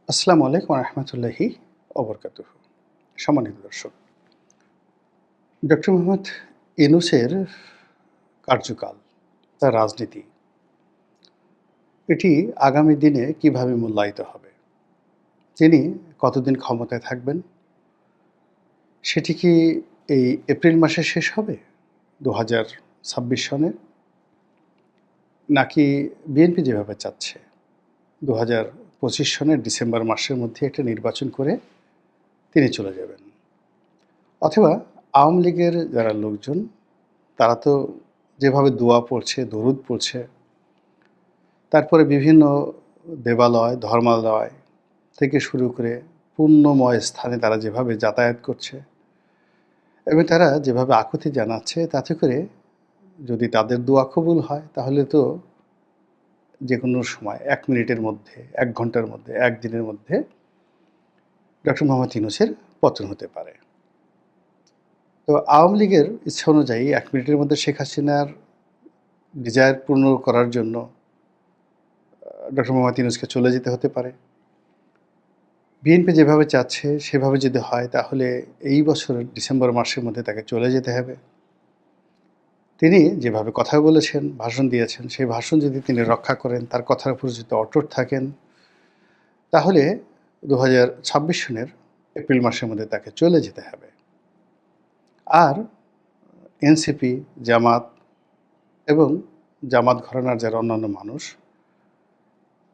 আসসালামু আলাইকুম রহমতুল্লাহি অবরকাতুহ। সম্মানিত দর্শক, ডক্টর মোহাম্মদ ইউনূসের কার্যকাল, তার রাজনীতি, এটি আগামী দিনে কিভাবে মূল্যায়িত হবে? তিনি কতদিন ক্ষমতায় থাকবেন? সেটি কি এই এপ্রিল মাসে শেষ হবে ২০২৬ সনে? নাকি বিএনপি যেভাবে চাচ্ছে ২০২৫ সনের ডিসেম্বর মাসের মধ্যে একটা নির্বাচন করে তিনি চলে যাবেন? অথবা আওয়ামী লীগের যারা লোকজন, তারা তো যেভাবে দোয়া পড়ছে, দরুদ পড়ছে, তারপরে বিভিন্ন দেবালয়, ধর্মালয় থেকে শুরু করে পুণ্যময় স্থানে তারা যেভাবে যাতায়াত করছে এবং তারা যেভাবে আকুতি জানাচ্ছে, তাতে করে যদি তাদের দোয়া কবুল হয়, তাহলে তো যেকোনো সময় ১ মিনিটের মধ্যে, ১ ঘন্টার মধ্যে, ১ দিনের মধ্যে ডক্টর মোহাম্মদ ইউনূসের পতন হতে পারে। তো আওয়ামী লীগের ইচ্ছা অনুযায়ী ১ মিনিটের মধ্যে শেখ হাসিনার ডিজায়ার পূর্ণ করার জন্য ডক্টর মোহাম্মদ ইউনূসকে চলে যেতে হতে পারে। বিএনপি যেভাবে চাচ্ছে সেভাবে যদি হয়, তাহলে এই বছরের ডিসেম্বর মাসের মধ্যে তাকে চলে যেতে হবে। তিনি যেভাবে কথা বলেছেন, ভাষণ দিয়েছেন, সেই ভাষণ যদি তিনি রক্ষা করেন, তার কথার উপর যদি অটুট থাকেন, তাহলে ২০২৬ সনের এপ্রিল মাসের মধ্যে তাকে চলে যেতে হবে। আর এনসিপি, জামাত এবং জামাত ঘরানার যারা অন্যান্য মানুষ,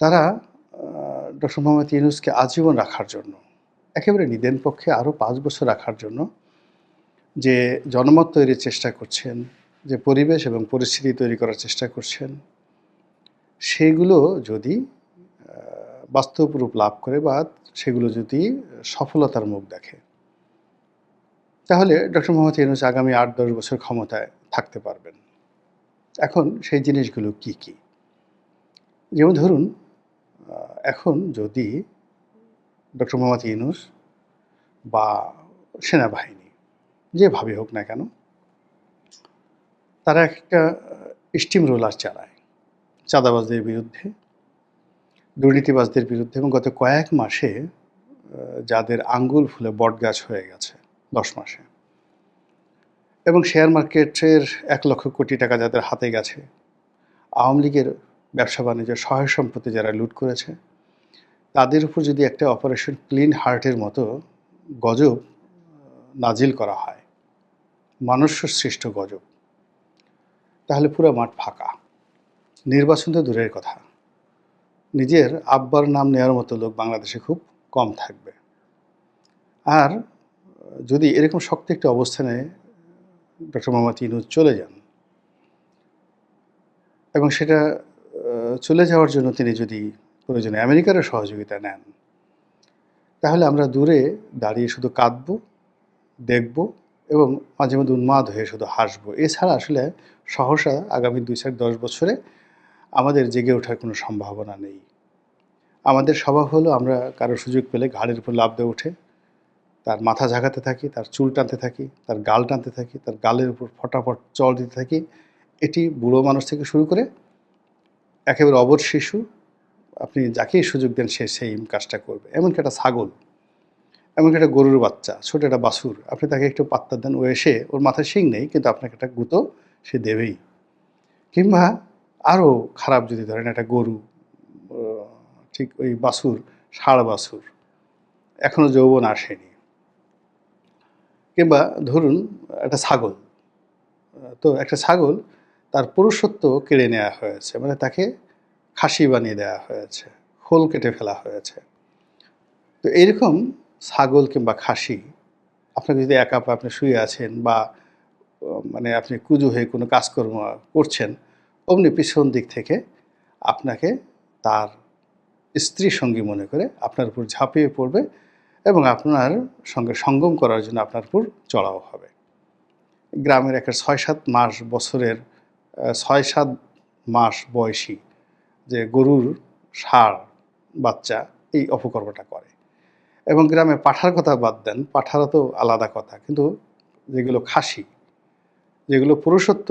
তারা ডক্টর মোহাম্মদ ইউনূসকে আজীবন রাখার জন্য, একেবারে নিদেন পক্ষে আরও ৫ বছর রাখার জন্য যে জনমত তৈরির চেষ্টা করছেন, যে পরিবেশ এবং পরিস্থিতি তৈরি করার চেষ্টা করছেন, সেগুলো যদি বাস্তব রূপ লাভ করে বা সেগুলো যদি সফলতার মুখ দেখে, তাহলে ডক্টর মোহাম্মদ ইউনূস আগামী ৮-১০ বছর ক্ষমতায় থাকতে পারবেন। এখন সেই জিনিসগুলো কি কি? যেমন ধরুন, এখন যদি ডক্টর মোহাম্মদ ইউনূস বা সেনাবাহিনী যেভাবে হোক না কেন, তারা একটা স্টিম রোলার চালায় চাঁদাবাজদের বিরুদ্ধে, দুর্নীতিবাজদের বিরুদ্ধে, এবং গত কয়েক মাসে যাদের আঙ্গুল ফুলে বটগাছ হয়ে গেছে ১০ মাসে, এবং শেয়ার মার্কেটের ১,০০,০০০ কোটি টাকা যাদের হাতে গেছে, আওয়ামী লীগের ব্যবসা বাণিজ্য সহায় সম্পত্তি যারা লুট করেছে, তাদের উপর যদি একটা অপারেশন ক্লিন হার্টের মতো গজব নাজিল করা হয়, মানুষ্য সৃষ্ট গজব, তাহলে পুরো মাঠ ফাঁকা। নির্বাচন তো দূরের কথা, নিজের আব্বার নাম নেওয়ার মতো লোক বাংলাদেশে খুব কম থাকবে। আর যদি এরকম শক্ত একটি অবস্থানে ডক্টর মোহাম্মদ ইউনূস চলে যান, এবং সেটা চলে যাওয়ার জন্য তিনি যদি প্রয়োজনে আমেরিকারও সহযোগিতা নেন, তাহলে আমরা দূরে দাঁড়িয়ে শুধু কাঁদব, দেখব এবং মাঝে মধ্যে উন্মাদ হয়ে শুধু হাসব। এছাড়া আসলে সহসা আগামী ২-১০ বছরে আমাদের জেগে ওঠার কোনো সম্ভাবনা নেই। আমাদের স্বভাব হলো আমরা কারো সুযোগ পেলে ঘাড়ের উপর লাফ দিয়ে উঠে তার মাথা ঝাঁকাতে থাকি, তার চুল টানতে থাকি, তার গাল টানতে থাকি, তার গালের উপর ফটাফট চড় দিতে থাকি। এটি বুড়ো মানুষ থেকে শুরু করে একেবারে অবশ শিশু, আপনি যাকেই সুযোগ দেন সে সেই কাজটা করবে। এমনকি একটা ছাগল, এমনকি একটা গরুর বাচ্চা, ছোট একটা বাছুর, আপনি তাকে একটু পাত্তা দেন, ও এসে, ওর মাথায় শিং নেই কিন্তু আপনাকে একটা গুঁতো সে দেবেই। কিংবা আরও খারাপ যদি ধরেন একটা গরু, ঠিক ওই বাছুর, ষাঁড় বাছুর, এখনও যৌবন আসেনি, কিংবা ধরুন একটা ছাগল, তো একটা ছাগল, তার পুরুষত্ব কেড়ে নেওয়া হয়েছে, মানে তাকে খাসি বানিয়ে দেওয়া হয়েছে, খোল কেটে ফেলা হয়েছে। তো এইরকম ছাগল কিংবা খাসি, আপনাকে যদি একা আপনি শুয়ে আছেন বা মানে আপনি কুঁজো হয়ে কোনো কাজকর্ম করছেন, অমনি পিছন দিক থেকে আপনাকে তার স্ত্রী সঙ্গী মনে করে আপনার উপর ঝাঁপিয়ে পড়বে এবং আপনার সঙ্গে সঙ্গম করার জন্য আপনার উপর চড়াও হবে। গ্রামের একটা ৬-৭ মাস বছরের ৬-৭ মাস বয়সী যে গরুর ষাঁড় বাচ্চা এই অপকর্মটা করে। এবং গ্রামে পাঁঠার কথা বাদ দেন, পাঁঠারা তো আলাদা কথা, কিন্তু যেগুলো খাসি, যেগুলো পুরুষত্ব,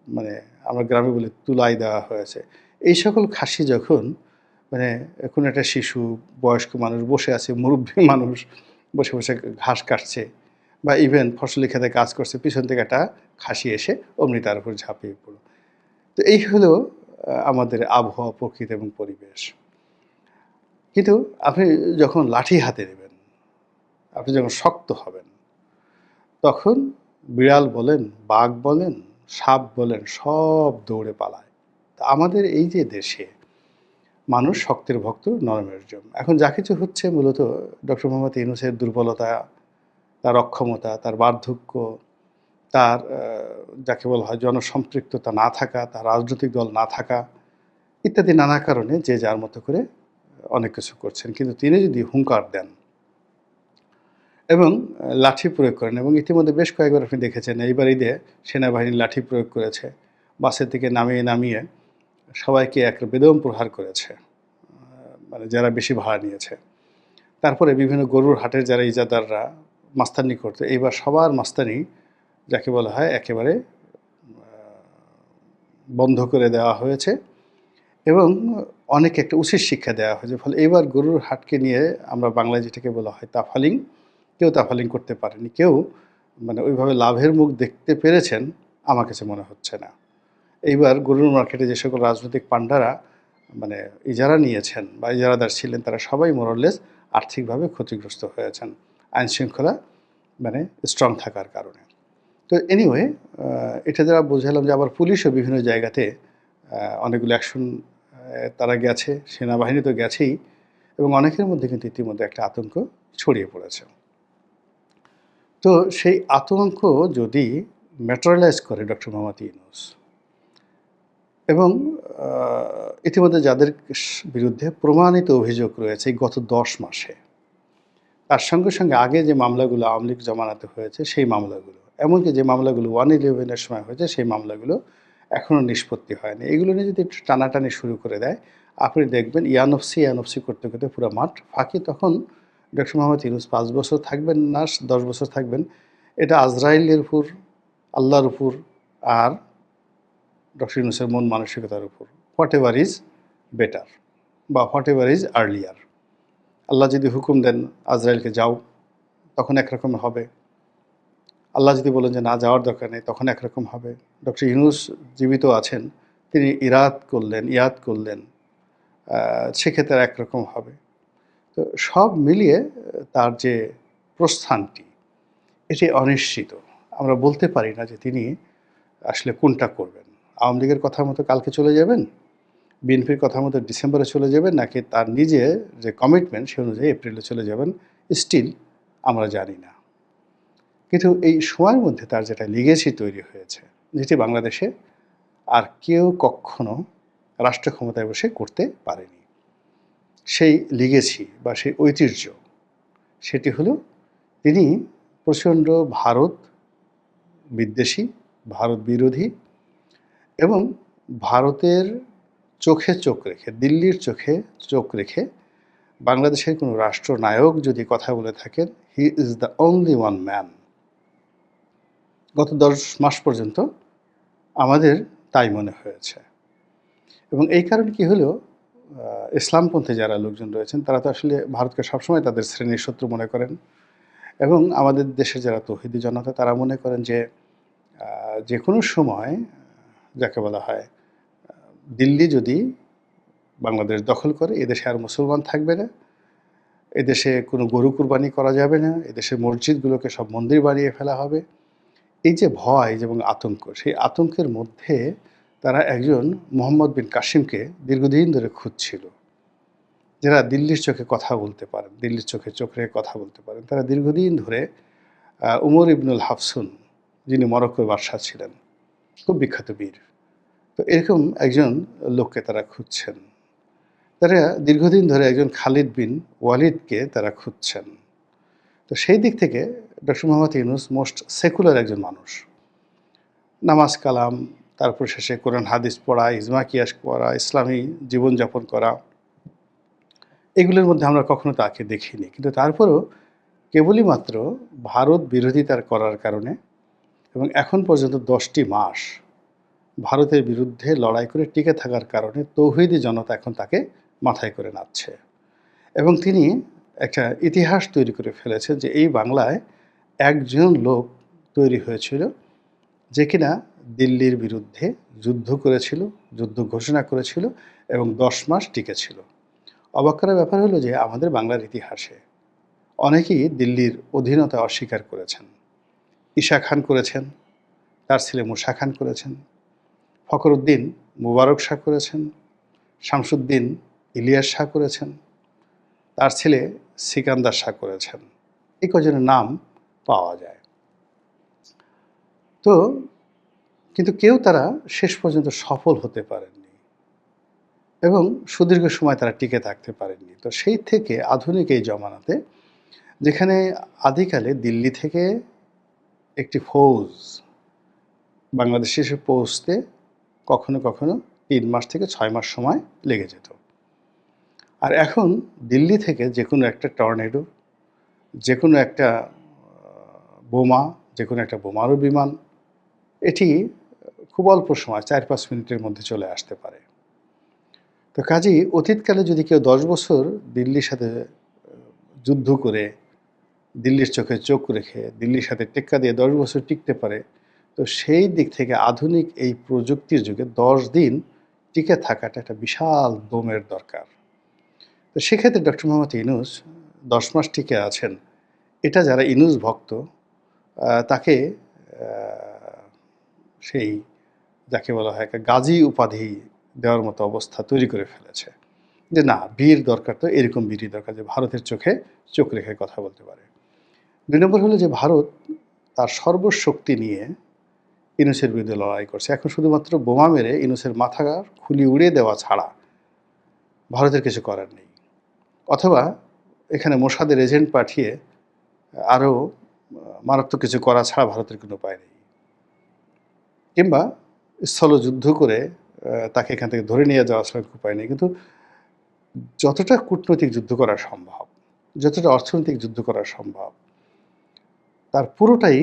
মানে আমরা গ্রামে বলি তুলাই দেওয়া হয়েছে, এই সকল খাসি যখন মানে কোনো একটা শিশু, বয়স্ক মানুষ বসে আছে, মুরুব্বি মানুষ বসে, বসে ঘাস কাটছে বা ইভেন ফসলি খেতে কাজ করছে, পিছন থেকে একটা খাসি এসে অমনি তার উপর ঝাঁপিয়ে পড়ল। তো এই হলো আমাদের আবহাওয়া, প্রকৃতি এবং পরিবেশ। কিন্তু আপনি যখন লাঠি হাতে নেবেন, আপনি যখন শক্ত হবেন, তখন বিড়াল বলেন, বাঘ বলেন, সাপ বলেন সব দৌড়ে পালায়। তা আমাদের এই যে দেশে মানুষ শক্তের ভক্ত, নরমের জন্য। এখন যা কিছু হচ্ছে মূলত ডক্টর মোহাম্মদ ইউনূসের দুর্বলতা, তার অক্ষমতা, তার বার্ধক্য, তার যাকে বলা হয় জনসম্পৃক্ততা না থাকা, তার রাজনৈতিক দল না থাকা ইত্যাদি নানা কারণে যে যার মতো করে অনেক কিছু করছেন। কিন্তু তিনি যদি হুঙ্কার দেন এবং লাঠি প্রয়োগ করেন, এবং ইতিমধ্যে বেশ কয়েকবার আপনি দেখেছেন এইবার ঈদে সেনাবাহিনী লাঠি প্রয়োগ করেছে, বাসের থেকে নামিয়ে নামিয়ে সবাইকে এক বেদম প্রহার করেছে, মানে যারা বেশি ভাড়া নিয়েছে। তারপরে বিভিন্ন গরুর হাটের যারা ইজাদাররা মাস্তানি করতো, এইবার সবার মাস্তানি যাকে বলা হয় একেবারে বন্ধ করে দেওয়া হয়েছে এবং অনেকে একটা উচিত শিক্ষা দেওয়া হয়েছে। ফলে এবার গরুর হাটকে নিয়ে আমরা বাংলায় যেটাকে বলা হয় তাফালিং, কেউ তাফালিং করতে পারেনি, কেউ মানে ওইভাবে লাভের মুখ দেখতে পেরেছেন আমার কাছে মনে হচ্ছে না। এইবার গরুর মার্কেটে যে সকল রাজনৈতিক পান্ডারা মানে ইজারা নিয়েছেন বা ইজারাদার ছিলেন, তারা সবাই মোরলেস আর্থিকভাবে ক্ষতিগ্রস্ত হয়েছেন আইনশৃঙ্খলা মানে স্ট্রং থাকার কারণে। তো এনিওয়ে, এটা যারা বোঝালাম যে আবার পুলিশও বিভিন্ন জায়গাতে অনেকগুলো অ্যাকশন তারা গেছে, সেনাবাহিনী তো গেছেই, এবং অনেকের মধ্যে কিন্তু ইতিমধ্যে একটা আতঙ্ক ছড়িয়ে পড়েছে। তো সেই আতঙ্ক যদি ম্যাটেরিয়ালাইজ করে ডক্টর মোহাম্মদ ইউনূস এবং ইতিমধ্যে যাদের বিরুদ্ধে প্রমাণিত অভিযোগ রয়েছে গত 10 মাসে, তার সঙ্গে সঙ্গে আগে যে মামলাগুলো আওয়ামী লীগ জমানাতে হয়েছে সেই মামলাগুলো, এমনকি যে মামলাগুলো 111-এর সময় হয়েছে সেই মামলাগুলো এখনও নিষ্পত্তি হয়নি, এগুলো নিয়ে যদি একটু টানাটানি শুরু করে দেয়, আপনি দেখবেন ইয়ানফসি করতে করতে পুরো মাঠ ফাঁকি। তখন ডক্টর মোহাম্মদ ইউনূস 5 বছর থাকবেন না 10 বছর থাকবেন, এটা আজরাইলের উপর, আল্লাহর উপর আর ডক্টর ইউনূসের মন মানসিকতার উপর। হোয়াট এভার ইজ বেটার বা হোয়াট এভার ইজ আর্লিয়ার। আল্লাহ যদি হুকুম দেন আজরাইলকে যাও, তখন একরকম হবে। আল্লাহ যদি বলেন যে না যাওয়ার দরকার নেই, তখন একরকম হবে। ডক্টর ইউনূস জীবিত আছেন, তিনি ইয়াদ করলেন, সেক্ষেত্রে একরকম হবে। তো সব মিলিয়ে তার যে প্রস্থানটি এটি অনিশ্চিত। আমরা বলতে পারি না যে তিনি আসলে কোনটা করবেন। আওয়ামী লীগের কথা মতো কালকে চলে যাবেন, বিএনপির কথা মতো ডিসেম্বরে চলে যাবেন, নাকি তার নিজের যে কমিটমেন্ট সে অনুযায়ী এপ্রিলে চলে যাবেন, স্টিল আমরা জানি না। কিন্তু এই সময়ের মধ্যে তার যেটা লিগেসি তৈরি হয়েছে, যেটি বাংলাদেশে আর কেউ কখনো রাষ্ট্র ক্ষমতায় বসে করতে পারেনি, সেই লিগেসি বা সেই ঐতিহ্য, সেটি হলো তিনি প্রচণ্ড ভারত বিদ্বেষী, ভারত বিরোধী এবং ভারতের চোখে চোখ রেখে, দিল্লির চোখে চোখ রেখে বাংলাদেশের কোনো রাষ্ট্রনায়ক যদি কথা বলে থাকেন, he is the only one man. গত 10 মাস পর্যন্ত আমাদের তাই মনে হয়েছে। এবং এই কারণে কি হলো, ইসলামপন্থী যারা লোকজন রয়েছেন তারা তো আসলে ভারতকে সবসময় তাদের শ্রেণীর শত্রু মনে করেন, এবং আমাদের দেশের যারা তৌহিদি জনতা তারা মনে করেন যে যে কোনো সময় যাকে বলা হয় দিল্লি যদি বাংলাদেশ দখল করে, এদেশে আর মুসলমান থাকবে না, এদেশে কোনো গরু কুরবানি করা যাবে না, এদেশে মসজিদগুলোকে সব মন্দির বানিয়ে ফেলা হবে। এই যে ভয় এবং আতঙ্ক, সেই আতঙ্কের মধ্যে তারা একজন মোহাম্মদ বিন কাসিমকে দীর্ঘদিন ধরে খুঁজছিল, যারা দিল্লির চোখে কথা বলতে পারেন, দিল্লির চোখে চোখ রেখে কথা বলতে পারেন। তারা দীর্ঘদিন ধরে উমর ইবনুল হাফসুন, যিনি মরক্কোর বাদশাহ ছিলেন, খুব বিখ্যাত বীর, তো এরকম একজন লোককে তারা খুঁজছেন। তারা দীর্ঘদিন ধরে একজন খালিদ বিন ওয়ালিদকে তারা খুঁজছেন। তো সেই দিক থেকে doctor Mohammad Yunus most secular একজন মানুষ, নামাজ কালাম, তারপর শেষে কোরআন হাদিস পড়া, ইজমা কিয়াস পড়া, ইসলামী জীবনযাপন করা, এগুলোর মধ্যে আমরা কখনো তাকে দেখিনি। কিন্তু তারপরও কেবলই মাত্র ভারত বিরোধিতার করার কারণে এবং এখন পর্যন্ত 10টি মাস ভারতের বিরুদ্ধে লড়াই করে টিকে থাকার কারণে তৌহিদি জনতা এখন তাকে মাথায় করে নাচছে। এবং তিনি একটা ইতিহাস তৈরি করে ফেলেছেন যে এই বাংলায় একজন লোক তৈরি হয়েছিল যে কিনা দিল্লির বিরুদ্ধে যুদ্ধ করেছিল, যুদ্ধ ঘোষণা করেছিল এবং ১০ মাস টিকেছিল। অবাক করার ব্যাপার হলো যে আমাদের বাংলার ইতিহাসে অনেকেই দিল্লির অধীনতা অস্বীকার করেছেন। ঈশা খান করেছেন, তার ছেলে মুসা খান করেছেন, ফখরুদ্দিন মুবারক শাহ করেছেন, শামসুদ্দিন ইলিয়াস শাহ করেছেন, তার ছেলে সিকান্দার শাহ করেছেন। এই কজনের নাম পাওয়া যায়। তো কিন্তু কেউ তারা শেষ পর্যন্ত সফল হতে পারেননি এবং সুদীর্ঘ সময় তারা টিকে থাকতে পারেননি। তো সেই থেকে আধুনিক এই জমানাতে যেখানে আদিকালে দিল্লি থেকে একটি ফৌজ বাংলাদেশে এসে পৌঁছতে কখনো কখনো ৩ মাস থেকে ৬ মাস সময় লেগে যেত। আর এখন দিল্লি থেকে যে কোনো একটা টর্নেডো, যে কোনো একটা বোমা, যে কোনো একটা বোমারু বিমান এটি খুব অল্প সময় ৪-৫ মিনিটের মধ্যে চলে আসতে পারে। তো কাজেই অতীতকালে যদি কেউ ১০ বছর দিল্লির সাথে যুদ্ধ করে, দিল্লির চোখে চোখ রেখে, দিল্লির সাথে টেক্কা দিয়ে ১০ বছর টিকতে পারে, তো সেই দিক থেকে আধুনিক এই প্রযুক্তির যুগে ১০ দিন টিকে থাকাটা একটা বিশাল দমের দরকার। তো সেক্ষেত্রে ডক্টর মোহাম্মদ ইউনূস ১০ মাস টিকে আছেন। এটা যারা ইউনূস ভক্ত তাকে সেই যাকে বলা হয় একটা গাজী উপাধি দেওয়ার মতো অবস্থা তৈরি করে ফেলেছে। যে না, বীর দরকার, তো এরকম বীরই দরকার যে ভারতের চোখে চোখ রেখে কথা বলতে পারে। ২ নম্বর হলো যে ভারত তার সর্বশক্তি নিয়ে ইউনূসের বিরুদ্ধে লড়াই করছে। এখন শুধুমাত্র বোমা মেরে ইউনূসের মাথা খুলি উড়িয়ে দেওয়া ছাড়া ভারতের কিছু করার নেই। অথবা এখানে মোসাদের এজেন্ট পাঠিয়ে আরও মারাত্মক কিছু করা ছাড়া ভারতের কোনো উপায় নেই। কিংবা স্থলযুদ্ধ করে তাকে এখান থেকে ধরে নিয়ে যাওয়া ছাড়া উপায় নেই। কিন্তু যতটা কূটনৈতিক যুদ্ধ করা সম্ভব, যতটা অর্থনৈতিক যুদ্ধ করা সম্ভব, তার পুরোটাই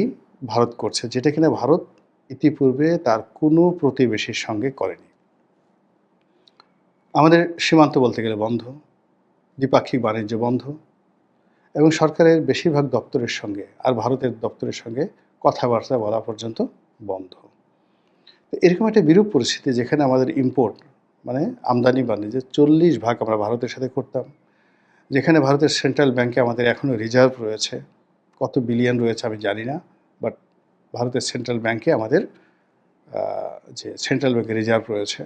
ভারত করছে, যেটা কিনা ভারত ইতিপূর্বে তার কোনো প্রতিবেশীর সঙ্গে করেনি। আমাদের সীমান্ত বলতে গেলে বন্ধ, দ্বিপাক্ষিক বাণিজ্য বন্ধ এবং সরকারের বেশিরভাগ দপ্তরের সঙ্গে আর ভারতের দপ্তরের সঙ্গে কথাবার্তা বলা পর্যন্ত বন্ধ। তো এরকম একটা বিরূপ পরিস্থিতি যেখানে আমাদের ইম্পোর্ট মানে আমদানি বাণিজ্যের 40% আমরা ভারতের সাথে করতাম, যেখানে ভারতের সেন্ট্রাল ব্যাংকে আমাদের এখনও রিজার্ভ রয়েছে, কত বিলিয়ন রয়েছে আমি জানি না, বাট ভারতের সেন্ট্রাল ব্যাংকে আমাদের যে সেন্ট্রাল ব্যাংকের রিজার্ভ রয়েছে